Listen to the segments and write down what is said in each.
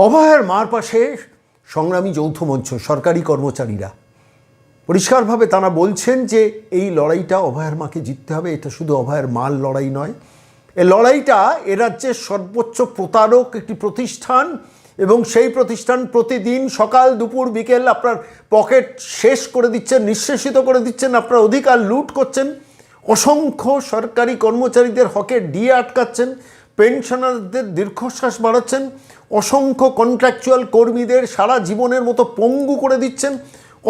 অভয়ার মার পাশে সংগ্রামী যৌথ মঞ্চ সরকারি কর্মচারীরা পরিষ্কারভাবে তারা বলছেন যে এই লড়াইটা অভয়ার মাকে জিততে হবে। এটা শুধু অভয়ার মার লড়াই নয়, এই লড়াইটা এ রাজ্যের সর্বোচ্চ প্রতারক একটি প্রতিষ্ঠান, এবং সেই প্রতিষ্ঠান প্রতিদিন সকাল দুপুর বিকেল আপনার পকেট শেষ করে দিচ্ছেন, নিঃশেষিত করে দিচ্ছেন, আপনার অধিকার লুট করছেন, অসংখ্য সরকারি কর্মচারীদের হকের ডিএ আটকাচ্ছেন, পেনশনারদের দীর্ঘশ্বাস বাড়াচ্ছেন, অসংখ্য কন্ট্রাকচুয়াল কর্মীদের সারা জীবনের মতো পঙ্গু করে দিচ্ছেন,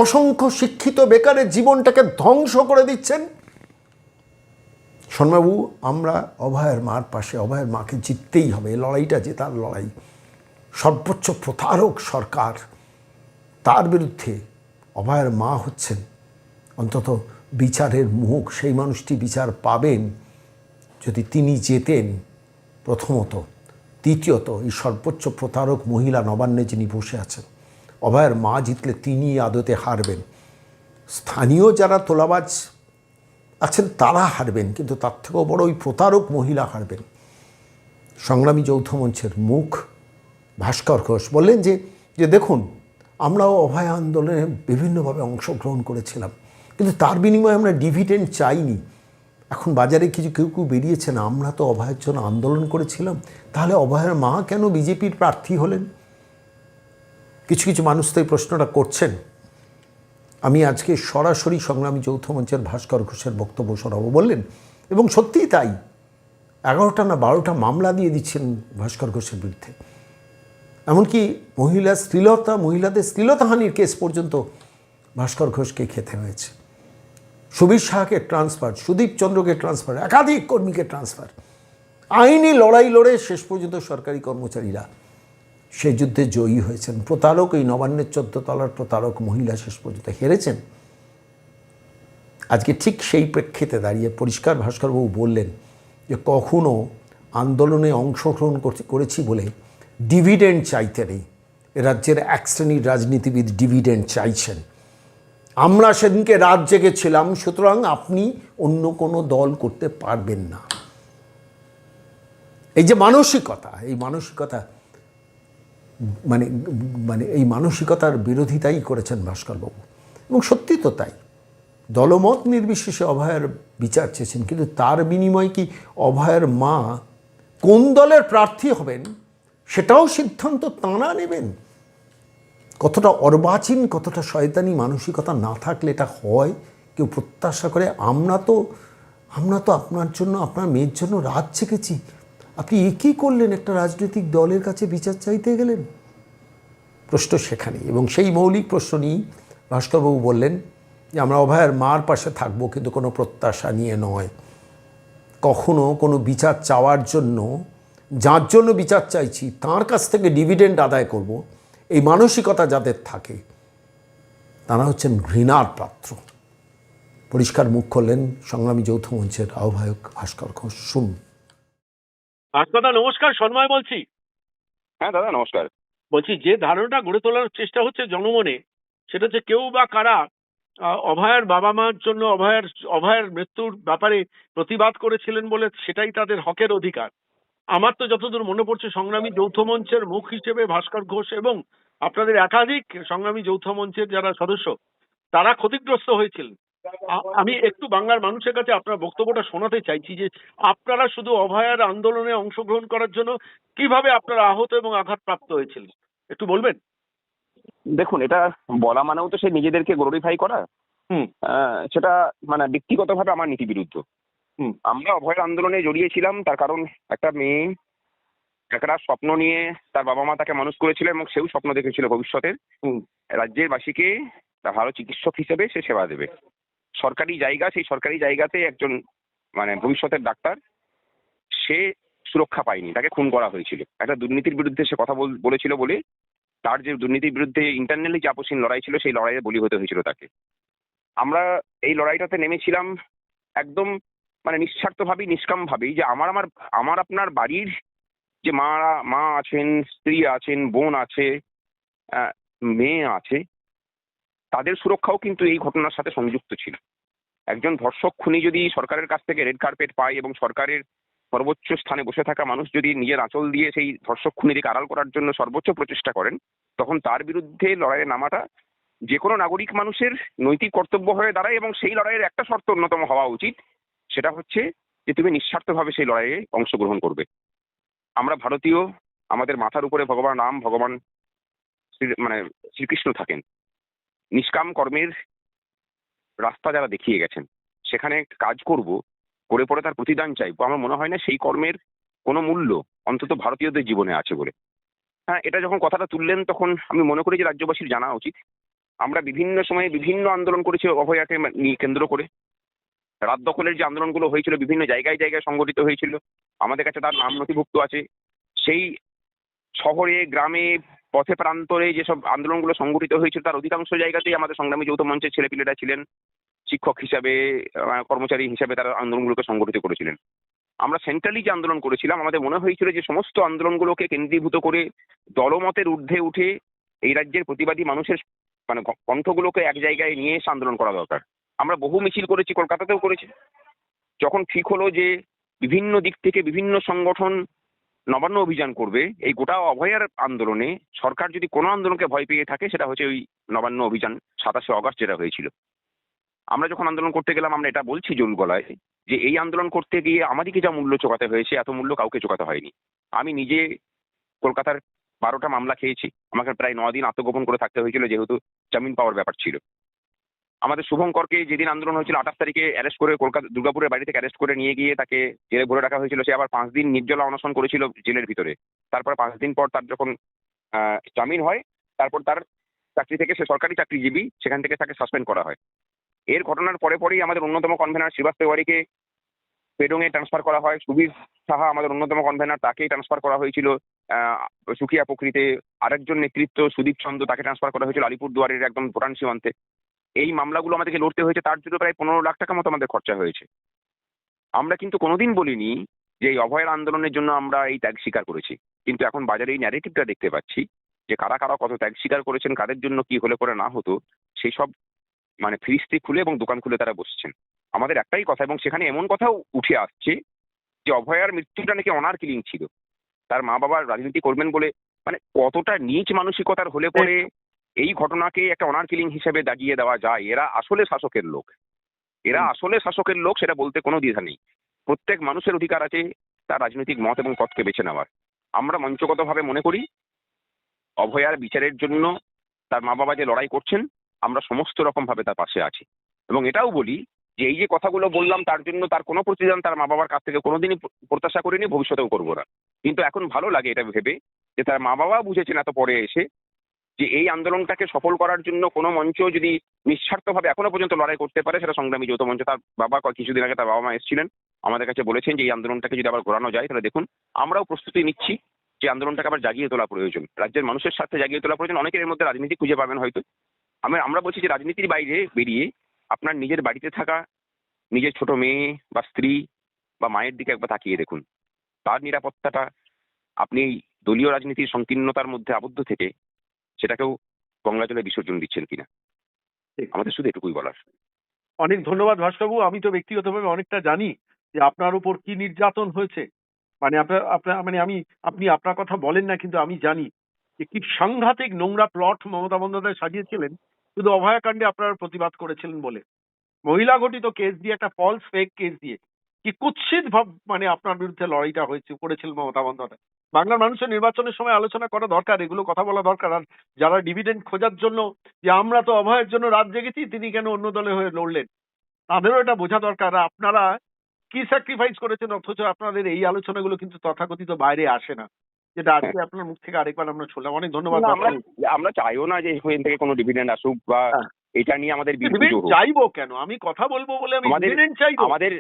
অসংখ্য শিক্ষিত বেকারের জীবনটাকে ধ্বংস করে দিচ্ছেন। শর্মাবাবু, আমরা অভয়ের মার পাশে, অভয়ের মাকে জিততেই হবে। এই লড়াইটা জেতার লড়াই। সর্বোচ্চ প্রতারক সরকার, তার বিরুদ্ধে অভয়ের মা হচ্ছেন অন্তত বিচারের মুখ। সেই মানুষটি বিচার পাবেন যদি তিনি জেতেন প্রথমত। দ্বিতীয়ত, এই সর্বোচ্চ প্রতারক মহিলা নবান্নে যিনি বসে আছেন, অভয়ের মা জিতলে তিনি আদতে হারবেন। স্থানীয় যারা তোলাবাজ আছেন তারা হারবেন, কিন্তু তার থেকেও বড় ওই প্রতারক মহিলা হারবেন। সংগ্রামী যৌথ মঞ্চের মুখ ভাস্কর ঘোষ বললেন যে দেখুন, আমরাও অভয় আন্দোলনে বিভিন্নভাবে অংশগ্রহণ করেছিলাম, কিন্তু তার বিনিময়ে আমরা ডিভিডেন্ড চাইনি। এখন বাজারে কেউ কেউ বেরিয়েছেন, আমরা তো অভয়ের জন্য আন্দোলন করেছিলাম, তাহলে অভয়ের মা কেন বিজেপির প্রার্থী হলেন? কিছু কিছু মানুষ তো এই প্রশ্নটা করছেন। আমি আজকে সরাসরি সংগ্রামী যৌথ মঞ্চের ভাস্কর ঘোষের বক্তব্য শোনাবো বললেন, এবং সত্যিই তাই। 11টা না 12টা মামলা দিয়ে দিচ্ছেন ভাস্কর ঘোষের বিরুদ্ধে। এমনকি মহিলাদের শ্লীলতাহানির কেস পর্যন্ত ভাস্কর ঘোষকে খেতে হয়েছে। সুবীর শাহকে ট্রান্সফার, সুদীপ চন্দ্রকে ট্রান্সফার, একাধিক কর্মীকে ট্রান্সফার। আইনি লড়াই লড়ে শেষ পর্যন্ত সরকারি কর্মচারীরা সেই যুদ্ধে জয়ী হয়েছেন। প্রতারক, এই নবান্নের 14 তলার প্রতারক মহিলা শেষ পর্যন্ত হেরেছেন। আজকে ঠিক সেই প্রেক্ষিতে দাঁড়িয়ে পরিষ্কার ভাস্করবাবু বললেন যে কখনো আন্দোলনে অংশগ্রহণ করেছি বলে ডিভিডেন্ড চাইতে নেই। এ রাজ্যের এক শ্রেণীর রাজনীতিবিদ ডিভিডেন্ড চাইছেন। আমরা সেদিনকে রাত জেগেছিলাম, সুতরাং আপনি অন্য কোনো দল করতে পারবেন না। এই যে মানসিকতা, এই মানসিকতা মানে এই মানসিকতার বিরোধিতাই করেছেন ভাস্করবাবু, এবং সত্যি তো তাই। দলমত নির্বিশেষে অভয়ের বিচার চেয়েছেন, কিন্তু তার বিনিময়ে কি অভয়ের মা কোন দলের প্রার্থী হবেন সেটাও সিদ্ধান্ত তাঁরা নেবেন? কতটা অর্বাচীন, কতটা শয়তানি মানসিকতা না থাকলে এটা হয়? কেউ প্রত্যাশা করে? আমরা তো আপনার জন্য, আপনার মেয়ের জন্য রাত জেগেছি, আপনি একই করলেন, একটা রাজনৈতিক দলের কাছে বিচার চাইতে গেলেন? প্রশ্ন সেখানেই, এবং সেই মৌলিক প্রশ্ন নিয়েই ভাস্করবাবু বললেন যে আমরা অভয়ের মার পাশে থাকবো, কিন্তু কোনো প্রত্যাশা নিয়ে নয়। কখনো কোনো বিচার চাওয়ার জন্য, যার জন্য বিচার চাইছি তার কাছ থেকে ডিভিডেন্ড আদায় করব, এই মানসিকতা যাদের থাকে তারা হচ্ছেন ঘৃণার পাত্র। পরিষ্কার মুখ করলেন সংগ্রামী যৌথ মঞ্চের আহ্বায়ক ভাস্কর ঘোষ। শুনুন। দাদা নমস্কার, সন্ময় বলছি। হ্যাঁ দাদা নমস্কার। বলছি, যে ধারণাটা গড়ে তোলার চেষ্টা হচ্ছে জনমনে, সেটা হচ্ছে কেউ বা কারা অভয়ের বাবা মার জন্য অভয়ের মৃত্যুর ব্যাপারে প্রতিবাদ করেছিলেন বলে সেটাই তাদের হকের অধিকার। আমার তো যতদূর মনে পড়ছে, সংগ্রামী যৌথ মঞ্চের মুখ হিসেবে ভাস্কর ঘোষ এবং আপনাদের একাধিক সংগ্রামী যৌথ মঞ্চের যারা সদস্য তারা ক্ষতিগ্রস্ত হয়েছিলেন। আমি একটু বাংলার মানুষের কাছে আপনার বক্তব্যটা শোনাতে চাইছি যে আপনারা শুধু অভয়ার আন্দোলনে অংশগ্রহণ করার জন্য কিভাবে আপনারা আহত এবং আঘাতপ্রাপ্ত হয়েছিলেন, একটু বলবেন? দেখুন, এটা বলা মানেও তো সে নিজেদেরকে গ্লোরিফাই করা। সেটা মানে ব্যক্তিগতভাবে আমার নীতি বিরুদ্ধ। আমরা অভয়ের আন্দোলনে জড়িয়েছিলাম তার কারণ একটা মেয়ে একটা স্বপ্ন নিয়ে তার বাবা মা তাকে মানুষ করেছিল, এবং সেও স্বপ্ন দেখেছিল ভবিষ্যতের রাজ্যের বাসীকে ভালো চিকিৎসক হিসেবে সে সেবা দেবে। সরকারি জায়গা, সেই সরকারি জায়গাতে একজন মানে ভবিষ্যতের ডাক্তার, সে সুরক্ষা পায়নি, তাকে খুন করা হয়েছিল। একটা দুর্নীতির বিরুদ্ধে সে কথা বলেছিল বলে, তার যে দুর্নীতির বিরুদ্ধে ইন্টারনালি যে আপোষহীন লড়াই ছিল, সেই লড়াইয়ে বলি হতে হয়েছিল তাকে। আমরা এই লড়াইটাতে নেমেছিলাম একদম মানে নিঃস্বার্থভাবেই, নিষ্কামভাবেই, যে আমার আপনার বাড়ির যে মা আছেন, স্ত্রী আছেন, বোন আছে, মেয়ে আছে, তাদের সুরক্ষাও কিন্তু এই ঘটনার সাথে সংযুক্ত ছিল। একজন ধর্ষক খুনি যদি সরকারের কাছ থেকে রেড কার্পেট পায় এবং সরকারের সর্বোচ্চ স্থানে বসে থাকা মানুষ যদি নিজের আঁচল দিয়ে সেই ধর্ষক খুনিকে আড়াল করার জন্য সর্বোচ্চ প্রচেষ্টা করেন, তখন তার বিরুদ্ধে লড়াইয়ে নামাটা যে কোনো নাগরিক মানুষের নৈতিক কর্তব্য হয়ে দাঁড়ায়। এবং সেই লড়াইয়ের একটা শর্ত অন্যতম হওয়া উচিত, সেটা হচ্ছে যে তুমি নিঃস্বার্থভাবে সেই লড়াইয়ে অংশগ্রহণ করবে। আমরা ভারতীয়, আমাদের মাথার উপরে ভগবান রাম, ভগবান শ্রীকৃষ্ণ থাকেন। নিষ্কাম কর্মের রাস্তা যারা দেখিয়ে গেছেন, সেখানে কাজ করব, করে পরে তার প্রতিদান চাইবো, আমার মনে হয় না সেই কর্মের কোনো মূল্য অন্তত ভারতীয়দের জীবনে আছে বলে। হ্যাঁ, এটা যখন কথাটা তুললেন তখন আমি মনে করি যে রাজ্যবাসীর জানা উচিত, আমরা বিভিন্ন সময়ে বিভিন্ন আন্দোলন করেছি অভয়াকে নিয়ে কেন্দ্র করে। রাত দখলের যে আন্দোলনগুলো হয়েছিল বিভিন্ন জায়গায় জায়গায় সংগঠিত হয়েছিল, আমাদের কাছে তার নাম নথিভুক্ত আছে। সেই শহরে, গ্রামে, পথে প্রান্তরে যেসব আন্দোলনগুলো সংগঠিত হয়েছিল তার অধিকাংশ জায়গাতেই আমাদের সংগ্রামী যৌথ মঞ্চের ছেলেপিলেরা ছিলেন, শিক্ষক হিসাবে, কর্মচারী হিসাবে তারা আন্দোলনগুলোকে সংগঠিত করেছিলেন। আমরা সেন্ট্রালি যে আন্দোলন করেছিলাম, আমাদের মনে হয়েছিল যে সমস্ত আন্দোলনগুলোকে কেন্দ্রীভূত করে দলমতের ঊর্ধ্বে উঠে এই রাজ্যের প্রতিবাদী মানুষের কণ্ঠগুলোকে এক জায়গায় নিয়ে এসে আন্দোলন করা দরকার। আমরা বহু মিছিল করেছি, কলকাতাতেও করেছি। যখন ঠিক হলো যে বিভিন্ন দিক থেকে বিভিন্ন সংগঠন নবান্ন অভিযান করবে, এই গোটা অভয়ার আন্দোলনে সরকার যদি কোনো আন্দোলনকে ভয় পেয়ে থাকে, সেটা হচ্ছে ওই নবান্ন অভিযান 27শে অগস্ট যেটা হয়েছিল। আমরা যখন আন্দোলন করতে গেলাম, আমরা এটা বলছি জোর গলায় যে এই আন্দোলন করতে গিয়ে আমাদেরকে যা মূল্য চোকাতে হয়েছে, এত মূল্য কাউকে চোকাতে হয়নি। আমি নিজে কলকাতার 12টা মামলা খেয়েছি, আমাকে প্রায় 9 দিন আত্মগোপন করে থাকতে হয়েছিল, যেহেতু জামিন পাওয়ার ব্যাপার ছিল। আমাদের শুভঙ্করকে যেদিন আন্দোলন হয়েছিল 28 তারিখে অ্যারেস্ট করে কলকাতা দুর্গাপুরের বাড়ি থেকে অ্যারেস্ট করে নিয়ে গিয়ে তাকে জেলে ভরে রাখা হয়েছিল। সে আবার 5 দিন নির্জলা অনশন করেছিল জেলের ভিতরে। তারপর 5 দিন পর তার যখন জামিন হয়, তারপর তার চাকরি থেকে, সে সরকারি চাকরিজীবী, সেখান থেকে তাকে সাসপেন্ড করা হয়। এর ঘটনার পরেই আমাদের অন্যতম কনভেনার শ্রীবাস তেওয়ারিকে পেডংয়ে ট্রান্সফার করা হয়। সুবীর সাহা আমাদের অন্যতম কনভেনার, তাকে ট্রান্সফার করা হয়েছিল সুখিয়া প্রকৃতি। আরেকজন নেতৃত্ব সুদীপ চন্দ্র, তাকে ট্রান্সফার করা হয়েছিল আলিপুরদুয়ারের একদম ভুটান সীমান্তে। এই মামলাগুলো আমাদেরকে লড়তে হয়েছে, তার জন্য প্রায় 15 লাখ টাকা মতো আমাদের খরচা হয়েছে। আমরা কিন্তু কোনোদিন বলিনি যে এই অভয়ের আন্দোলনের জন্য আমরা এই ত্যাগ স্বীকার করেছি। কিন্তু এখন বাজারে এই ন্যারেটিভটা দেখতে পাচ্ছি যে কারা কারা কত ত্যাগ স্বীকার করেছেন, কাদের জন্য কি হলে পরে না হতো, সেই সব ফ্রিস্তি খুলে এবং দোকান খুলে তারা বসছেন। আমাদের একটাই কথা, এবং সেখানে এমন কথাও উঠে আসছে যে অভয়ার মৃত্যুটা নাকি অনার কিলিং ছিল, তার মা বাবার রাজনীতি করবেন বলে। কতটা নীচ মানসিকতার হলে পরে এই ঘটনাকে একটা অনার কিলিং হিসেবে দাগিয়ে দেওয়া যায়। এরা আসলে শাসকের লোক, সেটা বলতে কোনো দ্বিধা নেই। প্রত্যেক মানুষের অধিকার আছে তার রাজনৈতিক মত এবং পথকে বেছে নেওয়ার। আমরা মঞ্চগতভাবে মনে করি অভয়ার বিচারের জন্য তার মা বাবা যে লড়াই করছেন, আমরা সমস্ত রকম ভাবে তার পাশে আছি। এবং এটাও বলি যে এই যে কথাগুলো বললাম, তার জন্য তার কোনো প্রতিদান তার মা বাবার কাছ থেকে কোনোদিনই প্রত্যাশা করিনি, ভবিষ্যতেও করবো না। কিন্তু এখন ভালো লাগে এটা ভেবে যে তার মা বাবা বুঝেছেন এত পরে এসে যে এই আন্দোলনটাকে সফল করার জন্য কোনো মঞ্চ যদি নিঃস্বার্থভাবে এখনো পর্যন্ত লড়াই করতে পারে, সেটা সংগ্রামী যৌথ মঞ্চ। তার বাবা কিছুদিন আগে তার বাবা মা এসেছিলেন, আমাদের কাছে বলেছেন যে এই আন্দোলনটাকে যদি আবার ঘোরানো যায়, তাহলে দেখুন আমরাও প্রস্তুতি নিচ্ছি যে আন্দোলনটাকে আবার জাগিয়ে তোলা প্রয়োজন, রাজ্যের মানুষের সাথে জাগিয়ে তোলা প্রয়োজন। অনেকের এর মধ্যে রাজনীতি খুঁজে পাবেন হয়তো। আমরা বলছি যে রাজনীতির বাইরে বেরিয়ে আপনার নিজের বাড়িতে থাকা নিজের ছোট মেয়ে বা স্ত্রী বা মায়ের দিকে একবার তাকিয়ে দেখুন, তার নিরাপত্তাটা আপনি এই দলীয় রাজনীতির সংকীর্ণতার মধ্যে আবদ্ধ থেকে সেটাকেও গঙ্গা জলে বিসর্জন দিচ্ছেন কিনা। আমাদের শুধু এটুকুই বলার। অনেক ধন্যবাদ ভাস্করবাবু। আমি তো ব্যক্তিগতভাবে অনেকটা জানি যে আপনার উপর কি নির্যাতন হয়েছে। আপনি আপনার কথা বলেন না, কিন্তু আমি জানি যে কি সাংঘাতিক নোংরা প্লট মমতা বন্দ্যোপাধ্যায় সাজিয়েছিলেন শুধু অভয়াকাণ্ডে আপনারা প্রতিবাদ করেছিলেন বলে। মহিলা ঘটিত কেস দিয়ে, একটা ফলস ফেক কেস দিয়ে কি কুৎসিত ভাব আপনার বিরুদ্ধে লড়াইটা করেছিলেন মমতা বন্দ্যোপাধ্যায়। বাংলার মানুষের নির্বাচনের সময় আলোচনা করা দরকার, এগুলো কথা বলা দরকার। আর যারা ডিভিডেন্ড খোঁজার জন্য যে আমরা তো অভয়ের জন্য রাত জেগেছি, তিনি কেন অন্য দলে হয়ে লড়লেন, তাদেরও এটা বোঝা দরকার। আপনারা কি স্যাক্রিফাইস করেছেন, অথচ আপনাদের এই আলোচনাগুলো কিন্তু তথাকথিত বাইরে আসে না, যেটা আজকে আপনার মুখ থেকে আরেকবার আমরা শুনলাম। অনেক ধন্যবাদ। আমরা চাইও না যে এখান থেকে কোনো ডিভিডেন্ড আসুক বা এটা নিয়ে আমাদের চাইবো কেন, আমি কথা বলবো বলে আমি ডিভিডেন্ড চাইবো। আমাদের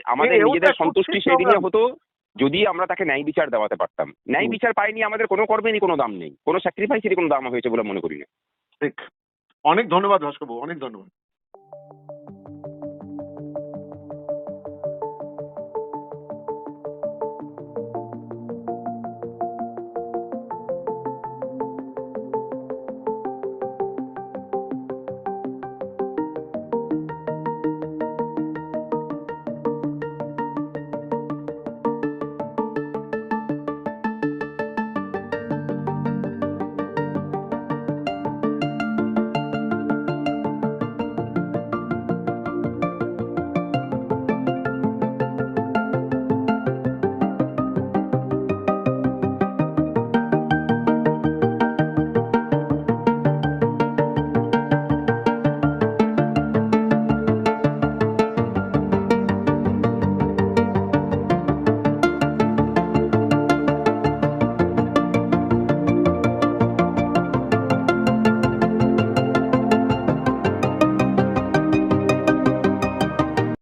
নিজেদের সন্তুষ্টি সেই দিনে হতো যদি আমরা তাকে ন্যায় বিচার দেওয়াতে পারতাম। ন্যায় বিচার পাইনি, আমাদের কোনো কর্মেরই কোনো দাম নেই, কোনো স্যাক্রিফাইসেরই কোনো দাম হয়েছে বলে মনে করি না। ঠিক। অনেক ধন্যবাদ ভাস্করবাবু, অনেক ধন্যবাদ।